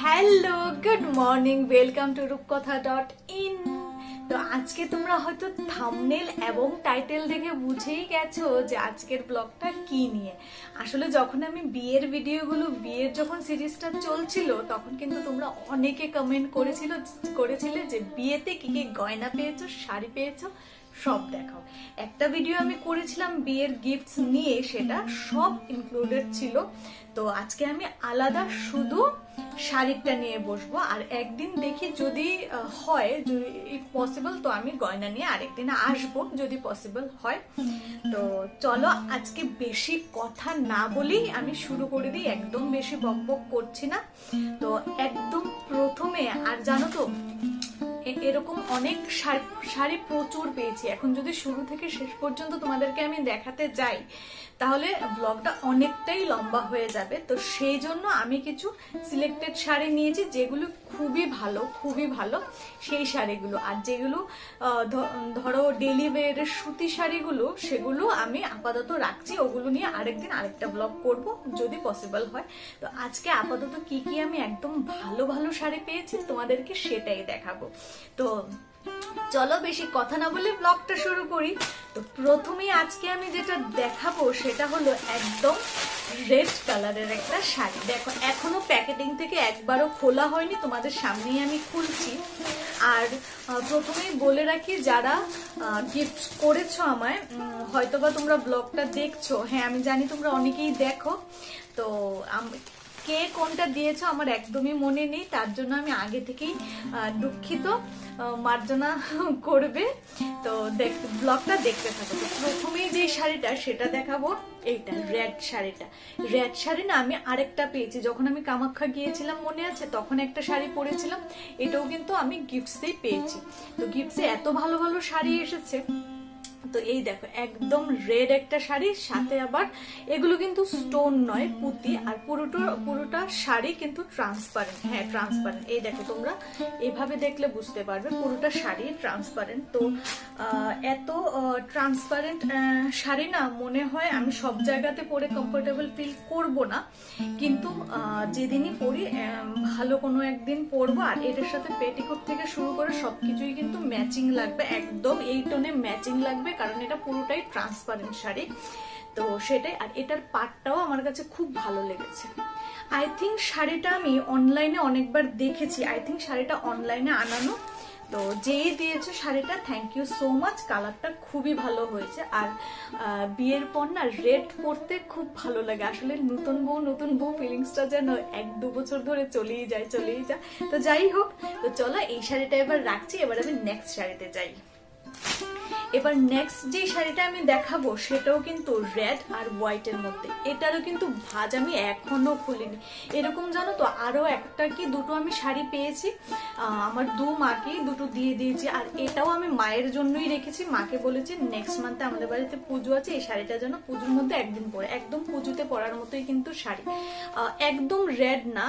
Hello, good morning, welcome to রূপকথা.in। তো আজকে তোমরা হয়তো থাম্বনেল এবং টাইটেল দেখে বুঝেই গেছো যে আজকের ব্লগটা কি নিয়ে। আসলে যখন আমি বিয়ের বিয়ের যখন সিরিজটা চলছিল তখন কিন্তু তোমরা অনেকে কমেন্ট করেছিলে যে বিয়েতে কি কি গয়না পেয়েছো, শাড়ি পেয়েছো, সব দেখাও। একটা ভিডিও আমি করেছিলাম বিয়ের গিফটস নিয়ে, সেটা সব ইনক্লুডেড ছিল। তো আজকে আমি আলাদা শুধু শাড়িটা নিয়ে বসবো, আর একদিন দেখি যদি হয়, যদি পসিবল, তো আমি গয়না নিয়ে আরেকদিন আসবো যদি পসিবল হয়। তো চলো আজকে বেশি কথা না বলেই আমি শুরু করে দিই, একদম বেশি বকবক করছি না। তো একদম প্রথমে, আর জানো তো এরকম অনেক শাড়ি প্রচুর পেয়েছি। এখন যদি শুরু থেকে শেষ পর্যন্ত তোমাদেরকে আমি দেখাতে যাই তাহলে ব্লগটা অনেকটাই লম্বা হয়ে যাবে। তো সেই জন্য আমি কিছু সিলেক্টেড শাড়ি নিয়েছি যেগুলো খুবই ভালো সেই শাড়িগুলো। আর যেগুলো ধরো ডেইলি ওয়্যারের সুতি শাড়িগুলো, সেগুলো আমি আপাতত রাখছি, ওগুলো নিয়ে আরেকদিন আরেকটা ব্লগ করব যদি পসিবল হয়। তো আজকে আপাতত কি কি আমি একদম ভালো শাড়ি পেয়েছি তোমাদেরকে সেটাই দেখাবো। তো চলো বেশি কথা না বলে ব্লগটা শুরু করি। তো প্রথমেই আজকে আমি যেটা দেখাবো সেটা হলো একদম রেড কালারের একটা শাড়ি। দেখো এখনো প্যাকেটিং থেকে একবারও খোলা হয়নি, তোমাদের সামনেই আমি খুলছি। আর প্রথমেই বলে রাখি, যারা গিফট করেছো আমায়, হয়তোবা তোমরা ব্লগটা দেখছো, হ্যাঁ আমি জানি তোমরা অনেকেই দেখো, তো কে কোনটা দিয়েছো আমার একদমই মনে নেই, তার জন্য আমি আগে থেকেই দুঃখিত, মার্জনা করবে। তো ব্লগটা দেখতে থাকো। তো প্রথমেই যে শাড়িটা সেটা দেখাবো, এইটা রেড শাড়ি না আমি আরেকটা পেয়েছি। যখন আমি কামাখ্যা গিয়েছিলাম মনে আছে, তখন একটা শাড়ি পরেছিলাম, এটাও কিন্তু আমি গিফটসেই পেয়েছি। তো গিফটসে এত ভালো শাড়ি এসেছে। তো এই দেখো একদম রেড একটা শাড়ি, সাথে আবার এগুলো কিন্তু স্টোন নয়, পুঁতি, আর পুরোটা শাড়ি কিন্তু ট্রান্সপারেন্ট। হ্যাঁ ট্রান্সপারেন্ট, এই দেখো তোমরা এইভাবে দেখলে বুঝতে পারবে পুরোটা শাড়ি ট্রান্সপারেন্ট। তো এত ট্রান্সপারেন্ট শাড়ি না মনে হয় আমি সব জায়গাতে পরে কমফোর্টেবল ফিল করব না, কিন্তু যেদিনই পরি ভালো কোনো একদিন পরবো। আর এটার সাথে পেটিকোট থেকে শুরু করে সবকিছুই কিন্তু ম্যাচিং লাগবে, একদম এই টোনে ম্যাচিং লাগবে, কারণ এটা পুরোটাই ট্রান্সপারেন্ট শাড়ি। তো সেটাই। আর এটার পাটটাও আমার কাছে খুব ভালো লেগেছে। আই থিঙ্ক শাড়িটা আমি অনলাইনে অনেকবার দেখেছি, আই থিঙ্ক শাড়িটা অনলাইনে আনানো। তো যেই দিয়েছে শাড়িটা, থ্যাংক ইউ সো মাচ, কালারটা খুবই ভালো হয়েছে। আর বিয়ের পর না রেড পরতে খুব ভালো লাগে। আসলে নতুন বউ ফিলিংসটা যেন 1-2 বছর ধরে চলেই যায়। তো যাই হোক, তো চলো এই শাড়িটা এবার রাখছি, এবার আমি নেক্সট শাড়িতে যাই। এবার নেক্সট যে শাড়িটা আমি দেখাবো সেটাও কিন্তু রেড আর হোয়াইটের মধ্যে। এটারও কিন্তু ভাঁজ আমি এখনো খুলিনি। এরকম জানো তো আরো একটা কি দুটো আমি শাড়ি পেয়েছি, আমার মাকেই দুটো দিয়ে দিয়েছি। আর এটাও আমি মায়ের জন্যই রেখেছি, মাকে বলেছি নেক্সট মান্থে আমাদের বাড়িতে পুজো আছে, এই শাড়িটা যেন পুজোর মধ্যে একদিন পরে, একদম পুজোতে পরার মতোই কিন্তু শাড়ি। একদম রেড না,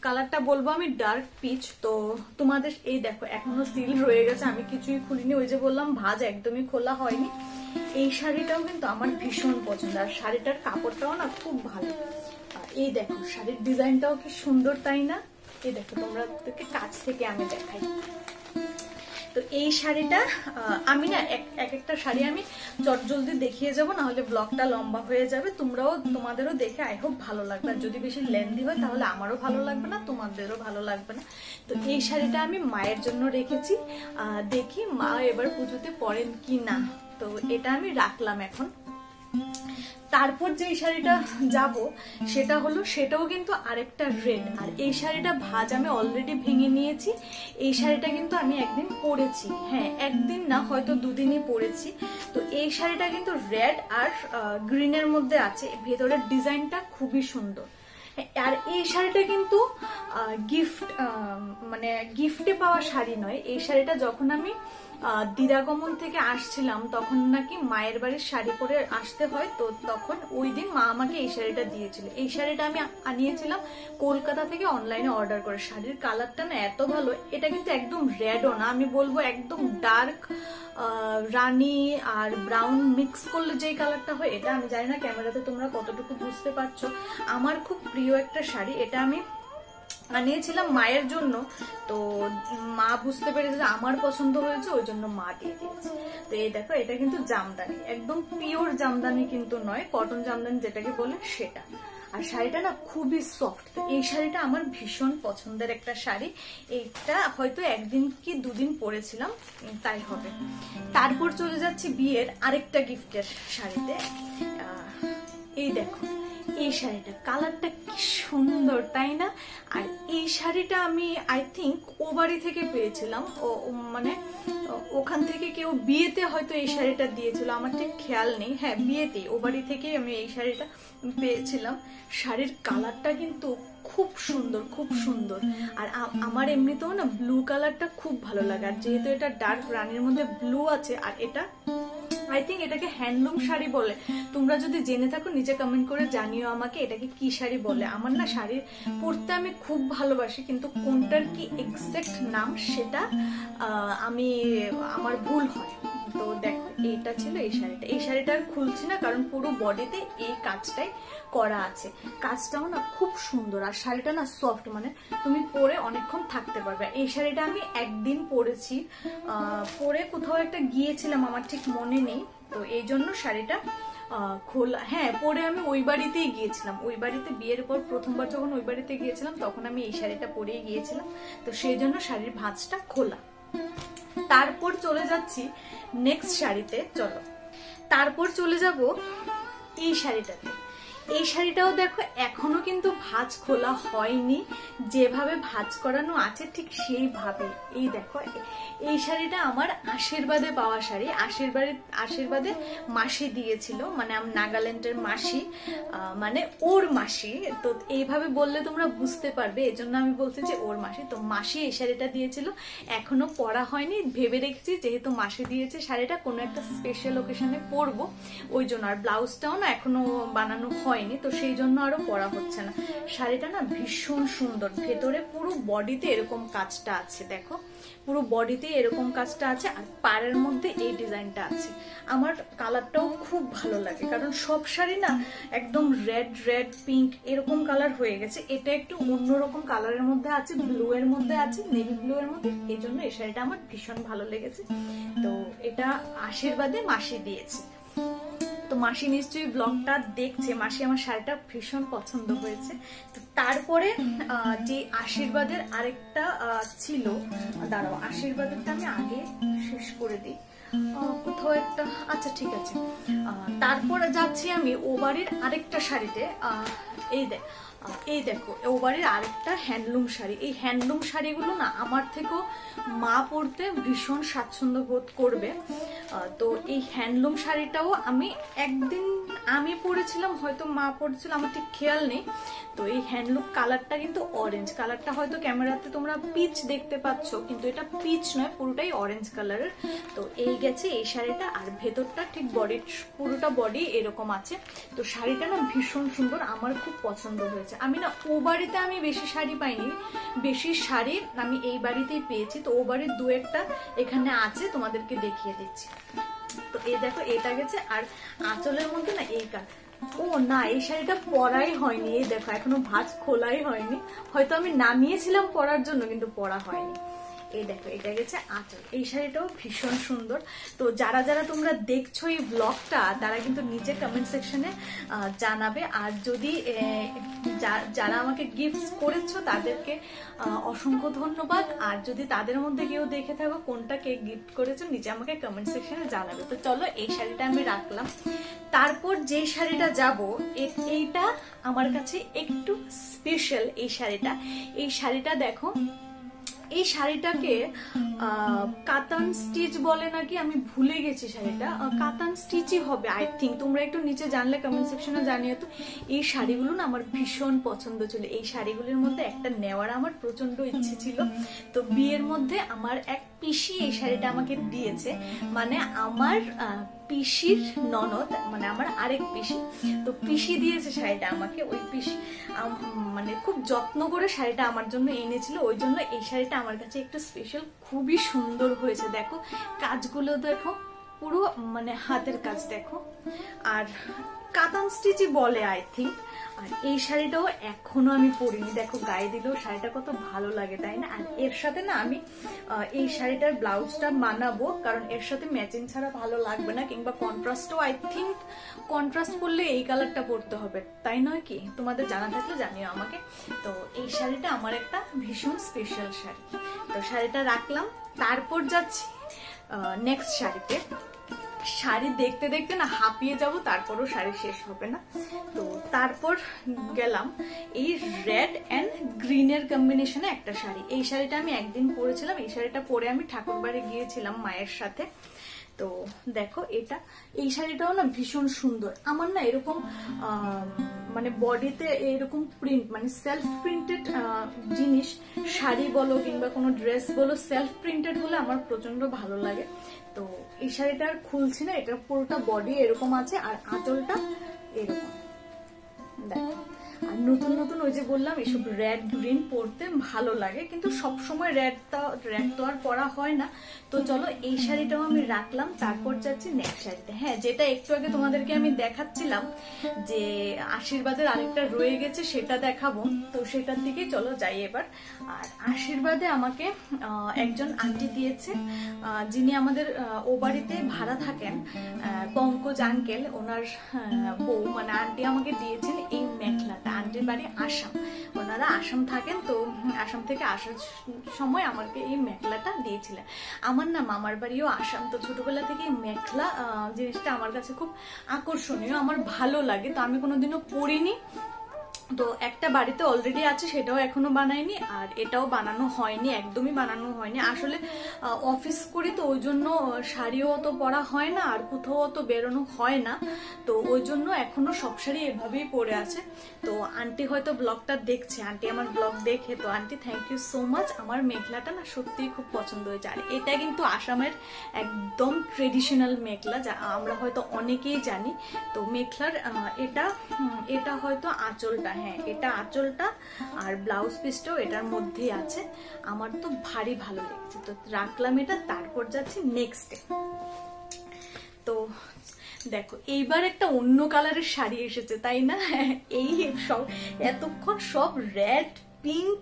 কালারটা বলবো আমি ডার্ক পিচ। তো তোমাদের এই দেখো এখনো সিল রয়ে গেছে, আমি কিছুই খুলিনি, ওই যে বললাম ভাঁজ একদমই খোলা হয়নি। এই শাড়িটাও কিন্তু আমার ভীষণ পছন্দ, আর শাড়িটার কাপড়টাও না খুব ভালো। এই দেখো শাড়ির ডিজাইনটাও কি সুন্দর, তাই না? এই দেখো তোমাদেরকে কাছ থেকে আমি দেখাই। তো এই শাড়িটা আমি না একটা শাড়ি আমি চটজলদি দেখিয়ে যাব, না হলে ব্লগটা লম্বা হয়ে যাবে। তোমাদেরও দেখে আই হোপ ভালো লাগবে। আর যদি বেশি লেন্দি হয় তাহলে আমারও ভালো লাগবে না, তোমাদেরও ভালো লাগবে না। তো এই শাড়িটা আমি মায়ের জন্য রেখেছি, দেখি মা এবার পুজোতে পরেন কি না। তো এটা আমি রাখলাম এখন। তারপর যে শাড়িটা যাব সেটাও কিন্তু আরেকটা রেড। আর এই শাড়িটা ভাঁজ আমি অলরেডি ভেঙে নিয়েছি। এই শাড়িটা কিন্তু আমি একদিন পরেছি, হ্যাঁ একদিন না হয়তো দুদিনই পরেছি। তো এই শাড়িটা কিন্তু রেড আর গ্রিনের মধ্যে আছে, ভেতরের ডিজাইনটা খুবই সুন্দর। আর এই শাড়িটা কিন্তু গিফটে পাওয়া শাড়ি নয়। এই শাড়িটা যখন আমি দিদাগমন থেকে আসছিলাম তখন নাকি মায়ের বাড়ির শাড়ি পরে আসতে হয়, তো তখন ওই দিন মা আমাকে এই শাড়িটা দিয়েছিল। এই শাড়িটা আমি আনিয়েছিলাম কলকাতা থেকে অনলাইনে অর্ডার করে। শাড়ির কালারটা না এত ভালো, এটা কিন্তু একদম রেডও না, আমি বলবো একদম ডার্ক রানী আর ব্রাউন মিক্স করলে যে কালারটা হয়, এটা আমি জানি না ক্যামেরাতে তোমরা কতটুকু বুঝতে পারছো। আমার খুব প্রিয় একটা শাড়ি, এটা আমি আনিয়েছিলাম মায়ের জন্য। তো মা বুঝতে পেরেছে যে আমার পছন্দ হয়েছে, ওই জন্য মা দিয়ে দিয়েছে। তো এই দেখো, এটা কিন্তু জামদানি, একদম পিওর জামদানি কিন্তু নয়, কটন জামদানি যেটাকে বলে সেটা। আর শাড়িটা না খুবই সফট। তো এই শাড়িটা আমার ভীষণ পছন্দের একটা শাড়ি। এইটা হয়তো একদিন কি দুদিন পরেছিলাম, তাই হবে। তারপর চলে যাচ্ছি বিয়ের আরেকটা গিফটের শাড়িতে। এই দেখো, এই শাড়িটা কালারটা কি সুন্দর, তাই না? আর এই শাড়িটা আমি আই থিঙ্ক ও বাড়ি থেকে পেয়েছিলাম, মানে ওখান থেকে কেউ বিয়েতে হয়তো এই শাড়িটা দিয়েছিল, আমার ঠিক খেয়াল নেই। হ্যাঁ, বিয়েতেই ও বাড়ি থেকে আমি এই শাড়িটা পেয়েছিলাম। শাড়ির কালারটা কিন্তু খুব সুন্দর, খুব সুন্দর। আর আমার এমনিতেও না ব্লু কালারটা খুব ভালো লাগে। আর যেহেতু এটা ডার্ক রানির মধ্যে ব্লু আছে, আর এটা আই থিঙ্ক এটাকে হ্যান্ডলুম শাড়ি বলে। তোমরা যদি জেনে থাকো নিচে কমেন্ট করে জানিও আমাকে এটাকে কি শাড়ি বলে। আমার না শাড়ি পরতে আমি খুব ভালোবাসি, কিন্তু কোনটার কি এক্সাক্ট নাম সেটা আমার ভুল হয়। তো দেখো, এইটা ছিল এই শাড়িটা। এই শাড়িটা আর খুলছি না, কারণ পুরো বডিতে এই কাজটাই করা আছে। কাজটাও না খুব সুন্দর, আর শাড়িটা না সফট, মানে তুমি পরে অনেকক্ষণ থাকতে পারবে। এই শাড়িটা আমি একদিন পরেছি, পরে কোথাও একটা গিয়েছিলাম, আমার ঠিক মনে নেই। তো এই জন্য শাড়িটা খোলা, হ্যাঁ পরে আমি ওই বাড়িতেই গিয়েছিলাম। ওই বাড়িতে বিয়ের পর প্রথমবার যখন ওই বাড়িতে গিয়েছিলাম, তখন আমি এই শাড়িটা পরেই গিয়েছিলাম। তো সেই জন্য শাড়ির ভাঁজটা খোলা। তারপর চলে যাচ্ছি নেক্সট শাড়িতে। চলো, তারপর চলে যাব এই শাড়িটাতে। এই শাড়িটাও দেখো এখনো কিন্তু ভাঁজ খোলা হয়নি, যেভাবে ভাঁজ করানো আছে ঠিক সেইভাবে। এই দেখো, এই শাড়িটা আমার আশীর্বাদে পাওয়া শাড়ি। আশীর্বাদে মাসি দিয়েছিল, মানে আমি নাগাল্যান্ডের মাসি, মানে ওর মাসি। তো এইভাবে বললে তোমরা বুঝতে পারবে, এজন্য আমি বলছি যে ওর মাসি। তো মাসি এই শাড়িটা দিয়েছিল, এখনো পরা হয়নি। ভেবে রেখেছি যেহেতু মাসি দিয়েছে শাড়িটা, কোনো একটা স্পেশাল ওকেশনে পরবো, ওই জন্য। আর ব্লাউজটাও না এখনো বানানো হয়নি, তো সেই জন্য আরো পরা হচ্ছে না। শাড়িটা না ভীষণ সুন্দর, ভেতরে পুরো বডিতে এরকম কাজটা আছে। দেখো, পুরো বডিতে এরকম কাজটা আছে, আর পাড়ের মধ্যে এই ডিজাইনটা আছে। আমার কালারটাও খুব ভালো লাগে, কারণ সব শাড়ি না একদম রেড পিঙ্ক এরকম কালার হয়ে গেছে। এটা একটু অন্যরকম কালারের মধ্যে আছে, ব্লু এর মধ্যে আছে, নেভি ব্লু এর মধ্যে। এই জন্য এই শাড়িটা আমার ভীষণ ভালো লেগেছে। তো এটা আশীর্বাদে মাসি দিয়েছে। তো মাসি নিশ্চয়ই ব্লগটা দেখছে, মাসি আমার শাড়িটা ভীষণ পছন্দ হয়েছে। তো তারপরে যে আশীর্বাদের আরেকটা ছিল, দাঁড়াও আশীর্বাদেরটা আমি আগে শেষ করে দিই, কোথাও একটা, আচ্ছা ঠিক আছে। তারপরে যাচ্ছি আমি ও বাড়ির আরেকটা শাড়িতে। এই দেখো, ও বাড়ির আরেকটা হ্যান্ডলুম শাড়ি। এই হ্যান্ডলুম শাড়িগুলো না আমার থেকেও মা পরতে ভীষণ স্বাচ্ছন্দ্য বোধ করবে। তো এই হ্যান্ডলুম শাড়িটাও আমি একদিন আমি পরেছিলাম, হয়তো মা পরেছিল, আমার ঠিক খেয়াল নেই। তো এই হ্যান্ডলুম কালারটা কিন্তু অরেঞ্জ কালারটা, হয়তো ক্যামেরাতে তোমরা পিচ দেখতে পাচ্ছ, কিন্তু এটা পিচ নয়, পুরোটাই অরেঞ্জ কালারের। তো এই গেছে এই শাড়িটা, আর ভেতরটা ঠিক পুরোটা বডি এরকম আছে। তো শাড়িটা না ভীষণ সুন্দর, আমার খুব পছন্দ হয়েছে। আমি না ও বাড়িতে আমি বেশি শাড়ি পাইনি, বেশি শাড়ি আমি এই বাড়িতেই পেয়েছি। তো ও বাড়ির দু একটা এখানে আছে, তোমাদেরকে দেখিয়ে দিচ্ছি। তো এই দেখো, এটা গেছে। আর আঁচলের মধ্যে না এই ও না, এই শাড়িটা পরাই হয়নি। এই দেখো, এখনো ভাঁজ খোলাই হয়নি, হয়তো আমি নামিয়েছিলাম পরার জন্য, কিন্তু পরা হয়নি। এই দেখো, এটা গেছে আঁচল। এই শাড়িটাও ভীষণ সুন্দর। তো যারা যারা তোমরা দেখছো এই ব্লগটা, তারা কিন্তু নিচে কমেন্ট সেকশনে জানাবে। আর যদি যারা আমাকে গিফট করেছো তাদেরকে অসংখ্য ধন্যবাদ। আর যদি তাদের মধ্যে কেউ দেখে থাকো কোনটা কে গিফট করেছো, নিচে আমাকে কমেন্ট সেকশনে জানাবে। তো চলো, এই শাড়িটা আমি রাখলাম। তারপর যে শাড়িটা যাব, এইটা আমার কাছে একটু স্পেশাল। এই শাড়িটা দেখো, এই শাড়িটাকে কাতান স্টিচ বলে নাকি, আমি ভুলে গেছি। শাড়িটা কাতান স্টিচই হবে আই থিঙ্ক। তোমরা একটু নিচে জানলে কমেন্ট সেকশনে জানিও। তো এই শাড়িগুলো না আমার ভীষণ পছন্দ ছিল। এই শাড়িগুলোর মধ্যে একটা নেওয়ার আমার প্রচন্ড ইচ্ছে ছিল। তো বিয়ের মধ্যে আমার এক পিসি এই শাড়িটা আমাকে দিয়েছে, মানে আমার পিসির ননদ, মানে আমার আরেক পিসি। তো পিসি দিয়েছে শাড়িটা আমাকে। ওই পিসি মানে খুব যত্ন করে শাড়িটা আমার জন্য এনেছিল, ওই জন্য এই শাড়িটা আমার কাছে একটু স্পেশাল। খুবই সুন্দর হয়েছে, দেখো কাজগুলো দেখো, পুরো মানে হাতের কাজ দেখো। আর কাতান স্টিচই বলে আই থিঙ্ক। আর এই শাড়িটাও এখনো আমি পরিনি, দেখো গায়ে দিলেও শাড়িটা কত ভালো লাগে, তাই না? আর এর সাথে না আমি এই শাড়িটার ব্লাউজটা বানাবো, কারণ এর সাথে ম্যাচিং ছাড়া ভালো লাগবে না, কিংবা কন্ট্রাস্টও আই থিঙ্ক কন্ট্রাস্ট করলে এই কালারটা পরতে হবে, তাই নয় কি? তোমাদের জানা থাকলে জানিও আমাকে। তো এই শাড়িটা আমার একটা ভীষণ স্পেশাল শাড়ি। তো শাড়িটা রাখলাম, তারপর যাচ্ছি নেক্সট শাড়িতে। শাড়ি দেখতে দেখতে না হাঁপিয়ে যাব, তারপরও শাড়ি শেষ হবে না। তো তারপর গেলাম এই রেড অ্যান্ড গ্রিনের কম্বিনেশনে একটা শাড়ি। এই শাড়িটা আমি একদিন পরেছিলাম, এই শাড়িটা পরে আমি ঠাকুরবাড়ি গিয়েছিলাম মায়ের সাথে। তো দেখো এটা, এই শাড়িটাও না ভীষণ সুন্দর। আমার না এরকম মানে বডিতে এরকম প্রিন্ট, মানে সেলফ প্রিন্টেড জিনিস, শাড়ি বলো কিংবা কোনো ড্রেস বলো, সেলফ প্রিন্টেড হলে আমার প্রচন্ড ভালো লাগে। তো এই শাড়িটা আর খুলছি না, এটা পুরোটা বডি এরকম আছে, আর আঁচলটা এরকম দেখো। আর নতুন নতুন ওই যে বললাম এসব রেড গ্রিন পরতে ভালো লাগে, কিন্তু সব সময় রেড তো আর পরা হয় না। তো চলো এই শাড়িটাও আমি রাখলাম, তারপর যাচ্ছি নেক্সট শাড়িতে। হ্যাঁ, যেটা একটু আগে তোমাদেরকে আমি দেখাচ্ছিলাম যে আশীর্বাদের আরেকটা রয়ে গেছে, সেটা দেখাবো। তো সেটার দিকে চলো যাই এবার। আর আশীর্বাদে আমাকে একজন আন্টি দিয়েছে, যিনি আমাদের ও বাড়িতে ভাড়া থাকেন, পঙ্কজ আঙ্কেল, ওনার বউ মানে আন্টি আমাকে দিয়েছেন এই মেখলাটা। আন্টির বাড়ি আসাম, ওনারা আসাম থাকেন। তো আসাম থেকে আসার সময় আমাকে এই মেখলাটা দিয়েছিলেন। আমার না মামার বাড়িও আসাম, তো ছোটবেলা থেকে এই মেখলা জিনিসটা আমার কাছে খুব আকর্ষণীয়, আমার ভালো লাগে। তো আমি কোনোদিনও পরিনি, তো একটা বাড়িতে অলরেডি আছে, সেটাও এখনো বানাইনি, আর এটাও বানানো হয়নি, একদমই বানানো হয়নি। আসলে অফিস করি তো ওই জন্য শাড়িও তো পরা হয় না, আর কোথাও তো বেরোনো হয় না, তো ওই জন্য এখনো সব শাড়ি এভাবেই পরে আছে। তো আন্টি হয়তো ব্লগটা দেখছে, আন্টি আমার ব্লগ দেখে, তো aunty thank you so much. আমার মেখলাটা না সত্যিই খুব পছন্দ হয়েছে। আর এটা কিন্তু আসামের একদম ট্রেডিশনাল মেখলা, যা আমরা হয়তো অনেকেই জানি। তো মেখলার এটা হয়তো আঁচলটা, হ্যাঁ এটা আঁচলটা, আর ব্লাউজ পিসটাও এটার মধ্যেই আছে। আমার তো ভারী ভালো লেগেছে, তো রাখলাম এটা। তারপর যাচ্ছি নেক্সটে। তো দেখো এইবার একটা অন্য কালারের শাড়ি এসেছে, তাই না? এই সব এতক্ষণ সব রেড, পিঙ্ক,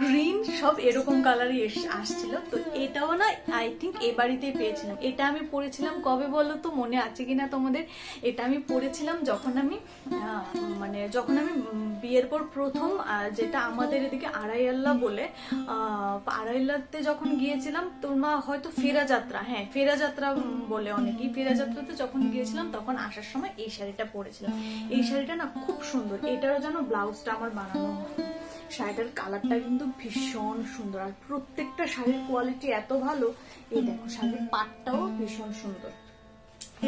গ্রিন সব এরকম কালারই আসছিল। তো এটাও না আই থিঙ্ক এ বাড়িতেই পেয়েছিলাম। এটা আমি পরেছিলাম কবে বলো তো, মনে আছে কিনা তোমাদের? এটা আমি পরেছিলাম যখন আমি বিয়ের পর প্রথম, যেটা আমাদের এদিকে আড়াইয়াল্লা বলে, আড়াইয়াল্লাতে যখন গিয়েছিলাম, তোমরা হয়তো ফেরা যাত্রা, হ্যাঁ ফেরা যাত্রা বলে অনেকেই, ফেরা যাত্রাতে যখন গিয়েছিলাম তখন আসার সময় এই শাড়িটা পরেছিলাম। এই শাড়িটা না খুব সুন্দর, এটারও যেন ব্লাউজটা আমার বানানো। শাড়িটার কালারটা কিন্তু ভীষণ সুন্দর, আর প্রত্যেকটা শাড়ির কোয়ালিটি এত ভালো। এই দেখো শাড়ির পাটটাও ভীষণ সুন্দর।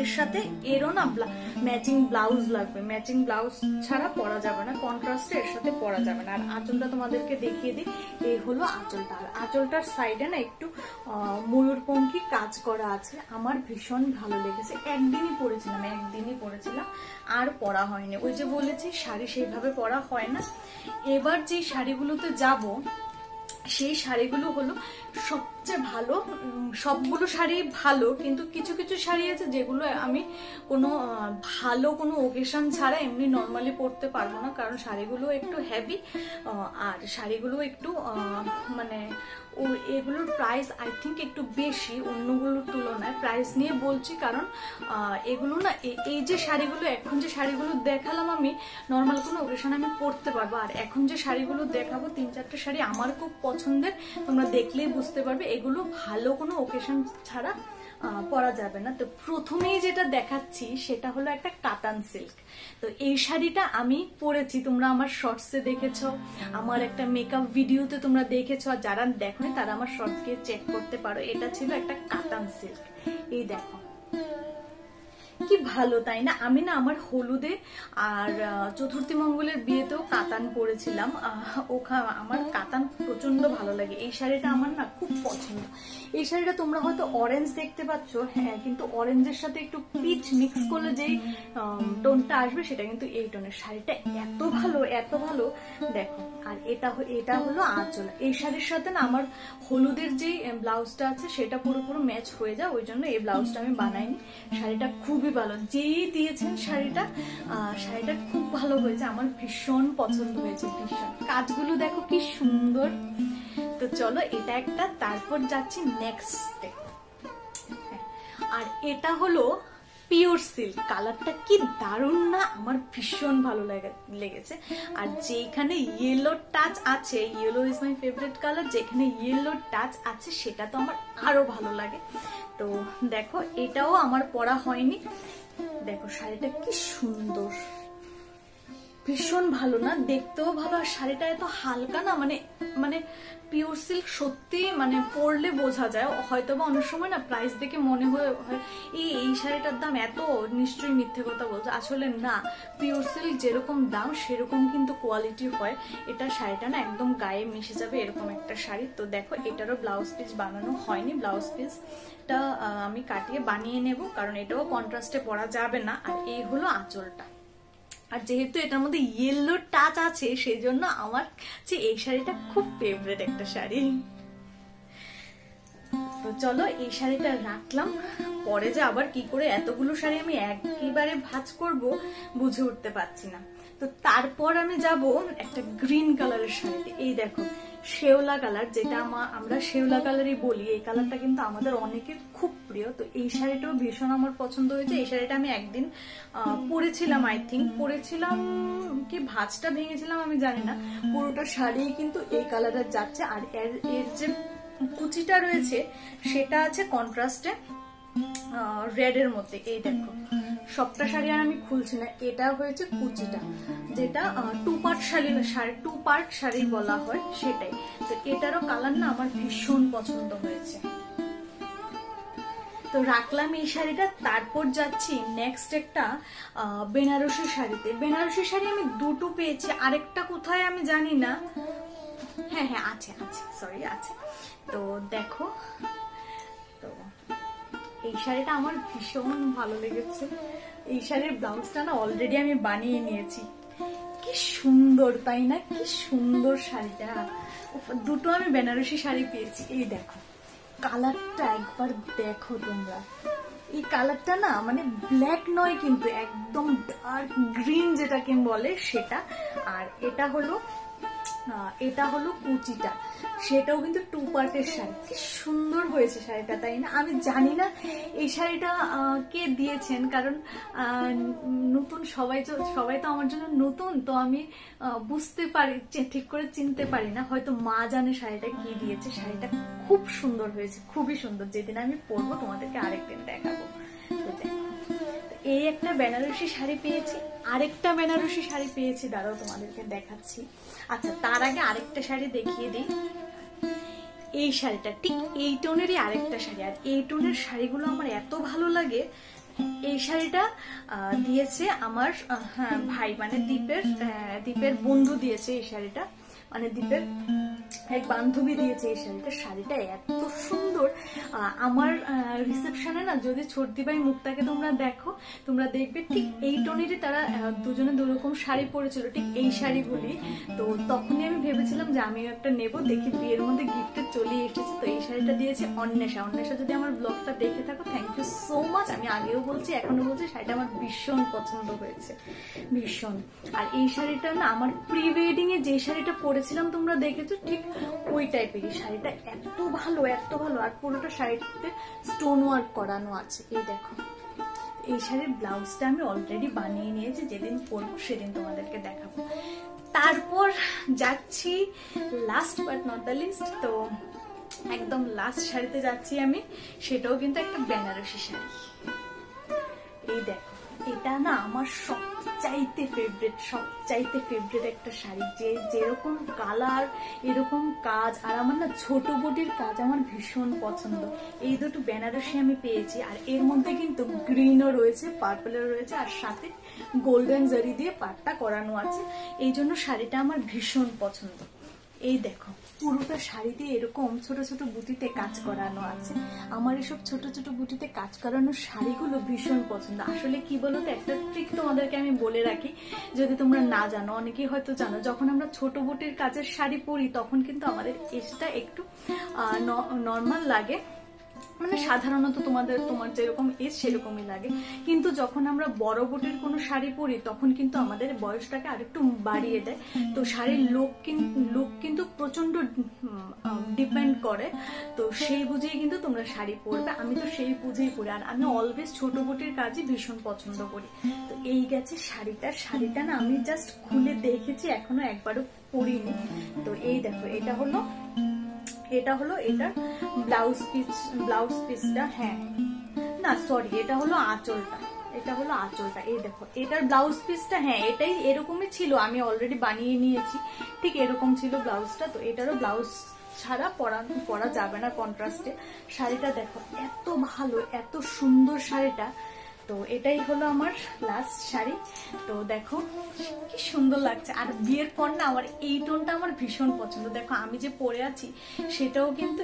এর সাথে এরও না ম্যাচিং ব্লাউজ লাগবে, ম্যাচিং ব্লাউজ ছাড়া পরা যাবে না, কন্ট্রাস্টে এর সাথে পরা যাবে না। আর আঁচলটা তোমাদেরকে দেখিয়ে দিই, এই হলো আঁচলটা। আর আঁচলটার সাইডে না একটু ময়ূরপঙ্খী কাজ করা আছে, আমার ভীষণ ভালো লেগেছে। একদিনই পরেছিলাম, আর পরা হয়নি। ওই যে বলেছি শাড়ি সেইভাবে পরা হয় না। এবার যে শাড়িগুলোতে যাব, সেই শাড়িগুলো হলো সবচেয়ে ভালো। সবগুলো শাড়ি ভালো, কিন্তু কিছু কিছু শাড়ি আছে যেগুলো আমি ভালো কোনো ওকেশন ছাড়া এমনি নর্মালি পরতে পারবো না, কারণ শাড়িগুলো একটু হেভি, আর শাড়িগুলো একটু মানে এগুলোর প্রাইস আই থিঙ্ক একটু বেশি অন্যগুলোর তুলনায়। প্রাইস নিয়ে বলছি কারণ এগুলো না, এই যে শাড়িগুলো এখন যে শাড়িগুলো দেখালাম আমি, নর্মাল কোনো ওকেশন আমি পরতে পারবো। আর এখন যে শাড়িগুলো দেখাবো 3-4টা শাড়ি আমার খুব পছন্দের, তোমরা দেখলেই বুঝতে পারবে এগুলো ভালো কোনো ওকেশন ছাড়া পরা যাবে না। তো প্রথমেই যেটা দেখাচ্ছি সেটা হলো একটা কাতান সিল্ক। তো এই শাড়িটা আমি পরেছি, তোমরা আমার শর্টসে দেখেছো, আমার একটা মেকআপ ভিডিওতে তোমরা দেখেছো, আর যারা দেখোনি তারা আমার শর্টস গিয়ে চেক করতে পারো। এটা ছিল একটা কাতান সিল্ক। এই দেখো কি ভালো, তাই না? আমি না আমার হলুদে আর চতুর্থী মঙ্গলের বিয়েতেও কাতান পরেছিলাম। আমার কাতান প্রচন্ড ভালো লাগে। এই শাড়িটা আমার না খুব পছন্দ। এই শাড়িটা তোমরা হয়তো অরেঞ্জ দেখতে পাচ্ছ, হ্যাঁ, কিন্তু অরেঞ্জের সাথে একটু পিচ মিক্স করলে যেই টোনটা আসবে সেটা কিন্তু এই টোনের। শাড়িটা এত ভালো দেখো। আর এটা হলো আঁচল। এই শাড়ির সাথে না আমার হলুদের যে ব্লাউজটা আছে সেটা পুরোপুরি ম্যাচ হয়ে যায়, ওই জন্য এই ব্লাউজটা আমি বানাইনি। শাড়িটা খুবই ভালো, যেই দিয়েছেন শাড়িটা খুব ভালো হয়েছে, আমার ভীষণ পছন্দ হয়েছে, ভীষণ। কাজগুলো দেখো কি সুন্দর। তো চলো এটা একটা, তারপর যাচ্ছি নেক্সটে। আর এটা হলো পিওর সিল্ক, কালারটা কি দারুণ না, আমার ভীষণ ভালো লেগেছে। আর যেখানে ইয়েলো টাচ আছে, yellow is my favourite colour, যেখানে ইয়েলো টাচ আছে সেটা তো আমার আরো ভালো লাগে। তো দেখো এটাও আমার পরা হয়নি, দেখো শাড়িটা কি সুন্দর, ভীষণ ভালো না, দেখতেও ভালো। আর শাড়িটা এত হালকা না, মানে পিওর সিল্ক, সত্যি মানে পরলে বোঝা যায়। হয়তো বা অনেক সময় না প্রাইস দেখে মনে হয় এই শাড়িটার দাম এত, নিশ্চয়ই মিথ্যে কথা বলছে, আসলে না। পিওর সিল্ক যেরকম দাম সেরকম কিন্তু কোয়ালিটি হয়। এটা শাড়িটা না একদম গায়ে মিশে যাবে এরকম একটা শাড়ি। তো দেখো এটারও ব্লাউজ পিস বানানো হয়নি, ব্লাউজ পিসটা আমি কাটিয়ে বানিয়ে নেব, কারণ এটাও কন্ট্রাস্টে পরা যাবে না। আর এই হলো আঁচলটা। আর যেহেতু এটার মধ্যে ইয়েলো টাচ আছে সেই জন্য আমার এই শাড়িটা খুব ফেভারিট একটা শাড়ি। তো চলো এই শাড়িটা রাখলাম, পরে যে আবার কি করে এতগুলো শাড়ি আমি একবারে ভাঁজ করব বুঝে উঠতে পারছি না। তো তারপর আমি যাব একটা গ্রিন কালারের শাড়িতে। এই দেখো শেওলা কালার, যেটা আমরা শেওলা কালারই বলি, এই কালারটা কিন্তু আমাদের অনেকের খুব প্রিয়। তো এই শাড়িটাও ভীষণ আমার পছন্দ হয়েছে। এই শাড়িটা আমি একদিন পরেছিলাম, আই থিঙ্ক পরেছিলাম কি ভাঁজটা ভেঙেছিলাম আমি জানি না, পুরোটা শাড়ি কিন্তু এই কালারের যাচ্ছে। আর এর যে কুচিটা রয়েছে সেটা আছে কন্ট্রাস্টে রেড এর মধ্যে। এই দেখো সবটা শাড়ি আর আমি খুলছি না, এটা হয়েছে কুচিটা, যেটা টু পার্ট শাড়ি বলা হয় সেটাই। তো এটারও কালার না আমার ভীষণ পছন্দ হয়েছে। তো রাখলাম এই শাড়িটা। তারপর যাচ্ছি নেক্সট একটা বেনারসি শাড়িতে। বেনারসি শাড়ি আমি দুটো পেয়েছি, আরেকটা কোথায় আমি জানি না। হ্যাঁ হ্যাঁ আছে, সরি আছে। তো দেখো, তো এই শাড়িটা আমার ভীষণ ভালো লেগেছে। এই শাড়ির ব্লাউজটা না অলরেডি আমি বানিয়ে নিয়েছি। কি সুন্দর তাই না, কি সুন্দর শাড়িটা। দুটো আমি বেনারসি শাড়ি পেয়েছি। এই দেখো কালারটা একবার দেখো তোমরা, এই কালারটা না মানে ব্ল্যাক নয় কিন্তু একদম ডার্ক গ্রিন যেটাকে বলে সেটা। আর এটা হলো কুচিটা, সেটাও কিন্তু টু পার্টের শাড়ি। কি সুন্দর হয়েছে শাড়িটা তাই না। আমি জানি না এই শাড়িটা কে দিয়েছেন, কারণ নতুন সবাই তো আমার জন্য নতুন, তো আমি বুঝতে পারি, ঠিক করে চিনতে পারি না। হয়তো মা জানে শাড়িটা কি দিয়েছে। শাড়িটা খুব সুন্দর হয়েছে, খুবই সুন্দর। যেদিন আমি পরবো তোমাদেরকে আরেকদিন দেখাবো। এই একটা বেনারসি শাড়ি পেয়েছি, আরেকটা বেনারসি শাড়ি পেয়েছি, দাঁড়াও তোমাদেরকে দেখাচ্ছি। আচ্ছা তার আগে আরেকটা শাড়ি দেখিয়ে দিই। এই শাড়িটা ঠিক এই টোনেরই আরেকটা শাড়ি। আর এই টোনের শাড়িগুলো আমার এত ভালো লাগে। এই শাড়িটা দিয়েছে আমার ভাই, মানে দীপের বন্ধু দিয়েছে এই শাড়িটা, মানে দীপের এক বান্ধবী দিয়েছে এই শাড়িটা। শাড়িটা এত সুন্দর। আমার রিসেপশনে না যদি ছোটদি ভাই মুখটাকে তোমরা দেখো, তোমরা দেখবে ঠিক এই টোনেরই তারা দুজনে দুরকম শাড়ি পরেছিল, ঠিক এই শাড়িগুলি। তো তখনই আমি ভেবেছিলাম যে আমিও একটা নেবো, দেখি বিয়ের মধ্যে গিফটে চলে এসেছে। তো এই শাড়িটা দিয়েছে অন্বেষা। যদি আমার ব্লগটা দেখে থাকো থ্যাংক ইউ সো মাচ। আমি আগেও বলছি এখনো বলছি, শাড়িটা আমার ভীষণ পছন্দ হয়েছে, ভীষণ। আর এই শাড়িটা না আমার প্রি ওয়েডিং এ যে শাড়িটা পরেছিলাম তোমরা দেখেছো, ঠিক ওই টাইপেরই। শাড়িটা এত ভালো, এত ভালো। আর পুরোটা শাড়িতে স্টোন ওয়ার্ক করানো আছে। এই দেখো এই শাড়ির ব্লাউজটা আমি অলরেডি বানিয়ে নিয়েছি, যেদিন পরবো সেদিন তোমাদেরকে দেখাবো। তারপর যাচ্ছি last but not the least, তো একদম লাস্ট শাড়িতে যাচ্ছি আমি, সেটাও কিন্তু একটা বেনারসি শাড়ি। এই দেখো এটা না আমার সবচাইতে ফেভারিট একটা শাড়ি, যেরকম কালার এরকম কাজ। আর আমার না ছোট বডির কাজ আমার ভীষণ পছন্দ। এই দুটো বেনারসি আমি পেয়েছি। আর এর মধ্যে কিন্তু গ্রিনও রয়েছে, পার্পলও রয়েছে, আর সাথে গোল্ডেন জারি দিয়ে পাটটা করানো আছে। এই জন্য শাড়িটা আমার ভীষণ পছন্দ। এই দেখো পুরোটা শাড়িতে এরকম ছোট ছোট বুটিতে কাজ করানো আছে। আমার এসব ছোট ছোট বুটিতে কাজ করানো শাড়িগুলো ভীষণ পছন্দ। আসলে কি বলো তো, একটা ট্রিক তোমাদেরকে আমি বলে রাখি, যদি তোমরা না জানো, অনেকেই হয়তো জানো, যখন আমরা ছোট বুটির কাজের শাড়ি পরি তখন কিন্তু আমাদের এজটা একটু নর্মাল লাগে, মানে সাধারণত তোমার যেরকম এজ সেরকমই লাগে, কিন্তু যখন আমরা বড় বুটির কোনো শাড়ি পরি তখন কিন্তু আমাদের বয়সটাকে আরেকটু বাড়িয়ে দেয়। তো শাড়ির লুক কিন্তু প্রচন্ড ডিপেন্ড করে। তো সেই বুঝেই কিন্তু তোমরা শাড়ি পরবে, আমি তো সেই বুঝেই পরি। আর আমি অলওয়েজ ছোট বুটির কাজই ভীষণ পছন্দ করি। তো এই গেছে শাড়িটা না আমি জাস্ট খুলে দেখেছি, এখনো একবারও পরিনি। তো এই দেখো, এটা হলো এটার ব্লাউজ পিসটা, হ্যাঁ না সরি, এটা হলো আঁচলটা, এই দেখো এটার ব্লাউজ পিসটা, হ্যাঁ এটাই এরকমই ছিল, আমি অলরেডি বানিয়ে নিয়েছি, ঠিক এরকম ছিল ব্লাউজটা। তো এটারও ব্লাউজ ছাড়া পরা যাবে না কন্ট্রাস্টে। শাড়িটা দেখো এত ভালো, এত সুন্দর শাড়িটা। তো এটাই হলো আমার লাস্ট শাড়ি। তো দেখো কি সুন্দর লাগছে। আর বিয়ের পর না আমার এই টোনটা আমার ভীষণ পছন্দ। দেখো আমি যে পরে আছি সেটাও কিন্তু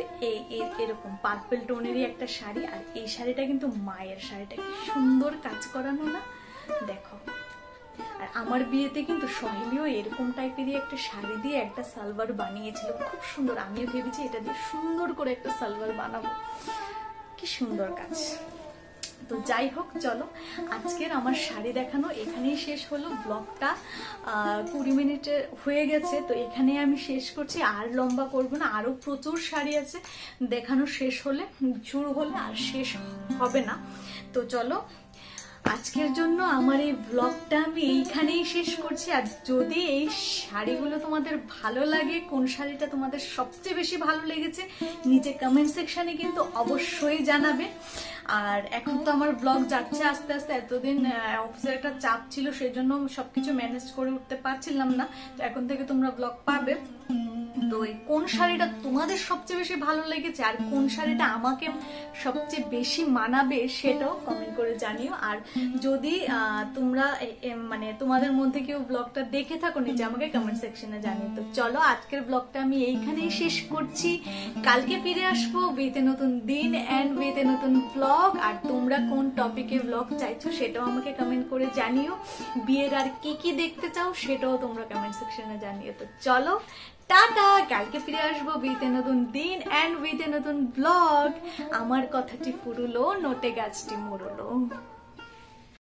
এরকম পার্পল টোনেরই একটা শাড়ি। আর এই শাড়িটা কিন্তু মায়ের শাড়িটা, কি সুন্দর কাজ করানো না, দেখো। আর আমার বিয়েতে কিন্তু সহেলিও এরকম টাইপেরই একটা শাড়ি দিয়ে একটা সালোয়ার বানিয়েছিল, খুব সুন্দর। আমিও ভেবেছি এটা দিয়ে সুন্দর করে একটা সালোয়ার বানাবো, কি সুন্দর কাজ। তো যাই হোক, চলো আজকের আমার শাড়ি দেখানো এখানেই শেষ হলো। ব্লগটা 20 মিনিটে হয়ে গেছে, তো এখানে আমি শেষ করছি, আর লম্বা করবো না। আরো প্রচুর শাড়ি আছে দেখানো, শেষ হলে শুরু হলে আর শেষ হবে না। তো চলো আজকের জন্য আমার এই ব্লগটা আমি এইখানেই শেষ করছি। আর যদি এই শাড়িগুলো তোমাদের ভালো লাগে, কোন শাড়িটা তোমাদের সবচেয়ে বেশি ভালো লেগেছে নিচে কমেন্ট সেকশনে কিন্তু অবশ্যই জানাবে। আর এখন তো আমার ব্লগ যাচ্ছে আস্তে আস্তে, এতদিন অফিসের একটা চাপ ছিল, সেই জন্য সবকিছু ম্যানেজ করে উঠতে পারছিলাম না। তো এখন থেকে তোমরা ব্লগ পাবে। তো কোন শাড়িটা তোমাদের সবচেয়ে বেশি ভালো লেগেছে আর কোন শাড়িটা আমাকে সবচেয়ে বেশি মানাবে সেটাও কমেন্ট করে জানিও। আর যদি তোমরা মানে তোমাদের মধ্যে কেউ ব্লগটা দেখে থাকো নিচে আমাকে কমেন্ট সেকশনে জানিও। তো চলো আজকের ব্লগটা আমি এইখানেই শেষ করছি। কালকে ফিরে আসবো উইথ এ নতুন দিন এন্ড উইথ এ নতুন ব্লগ। আর তোমরা কোন টপিকে ব্লগ চাইছো সেটাও আমাকে কমেন্ট করে জানিও। বিয়ের আর কি দেখতে চাও সেটাও তোমরা কমেন্ট সেকশনে জানিও। তো চলো টাটা, কালকে ফিরে আসবো উইথ এ নতুন দিন এন্ড উইথ এ নতুন ব্লগ। আমার কথাটি ফুরুলো, নোটে গাছটি মুড়লো।